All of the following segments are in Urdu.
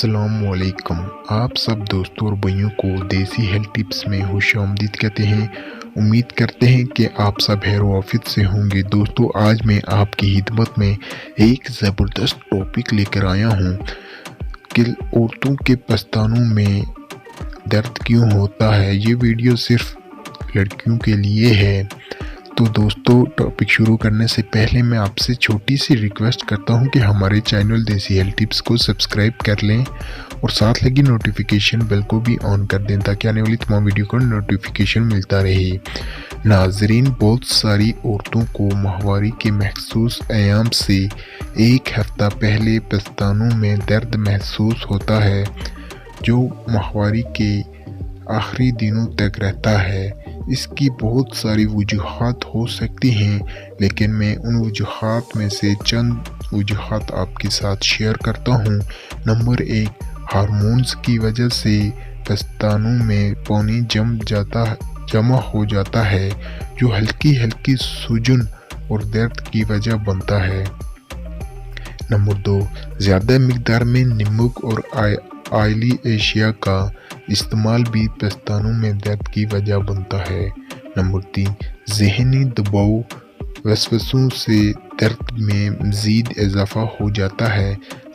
السلام علیکم۔ آپ سب دوستوں اور بھائیوں کو دیسی ہیلتھ ٹپس میں خوش آمدید کہتے ہیں۔ امید کرتے ہیں کہ آپ سب خیر و عافیت سے ہوں گے۔ دوستوں، آج میں آپ کی خدمت میں ایک زبردست ٹاپک لے کر آیا ہوں کہ عورتوں کے پستانوں میں درد کیوں ہوتا ہے۔ یہ ویڈیو صرف لڑکیوں کے لیے ہے۔ تو دوستو، ٹاپک شروع کرنے سے پہلے میں آپ سے چھوٹی سی ریکویسٹ کرتا ہوں کہ ہمارے چینل دیسی ہیلتھ ٹپس کو سبسکرائب کر لیں اور ساتھ لگی نوٹیفیکیشن بیل کو بھی آن کر دیں تاکہ آنے والی تمام ویڈیو کو نوٹیفیکیشن ملتا رہے۔ ناظرین، بہت ساری عورتوں کو ماہواری کے مخصوص ایام سے ایک ہفتہ پہلے پستانوں میں درد محسوس ہوتا ہے جو ماہواری کے آخری دنوں تک رہتا ہے۔ اس کی بہت ساری وجوہات ہو سکتی ہیں، لیکن میں ان وجوہات میں سے چند وجوہات آپ کے ساتھ شیئر کرتا ہوں۔ نمبر 1، ہارمونز کی وجہ سے پستانوں میں پانی جمع ہو جاتا ہے جو ہلکی سوجن اور درد کی وجہ بنتا ہے۔ نمبر 2، زیادہ مقدار میں نمک اور آئلی اشیاء کا استعمال بھی پستانوں میں درد کی وجہ بنتا ہے۔ نمبر 3، ذہنی دباؤ وسوسوں سے درد میں مزید اضافہ ہو جاتا ہے۔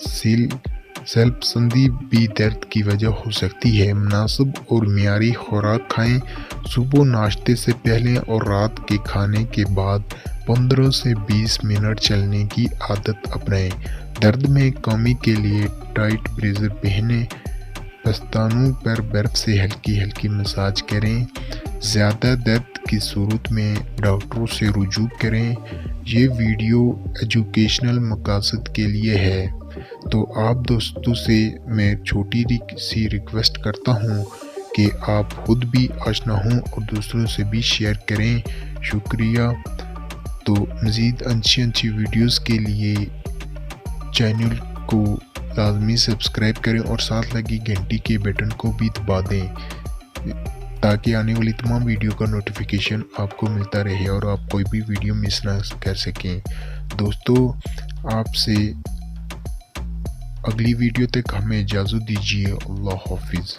سیل پسندی بھی درد کی وجہ ہو سکتی ہے۔ مناسب اور معیاری خوراک کھائیں۔ صبح ناشتے سے پہلے اور رات کے کھانے کے بعد 15 سے 20 منٹ چلنے کی عادت اپنائیں۔ درد میں کمی کے لیے ٹائٹ بریزر پہنیں۔ پستانوں پر برف سے ہلکی مساج کریں۔ زیادہ درد کی صورت میں ڈاکٹروں سے رجوع کریں۔ یہ ویڈیو ایجوکیشنل مقاصد کے لیے ہے، تو آپ دوستوں سے میں چھوٹی سی ریکویسٹ کرتا ہوں کہ آپ خود بھی آشنا ہوں اور دوسروں سے بھی شیئر کریں۔ شکریہ۔ تو مزید اچھی ویڈیوز کے لیے چینل کو لازمی سبسکرائب کریں اور ساتھ لگی گھنٹی کے بٹن کو بھی دبا دیں تاکہ آنے والی تمام ویڈیو کا نوٹیفیکیشن آپ کو ملتا رہے اور آپ کوئی بھی ویڈیو مس نہ کر سکیں۔ دوستو، آپ سے اگلی ویڈیو تک ہمیں اجازت دیجیے۔ اللہ حافظ۔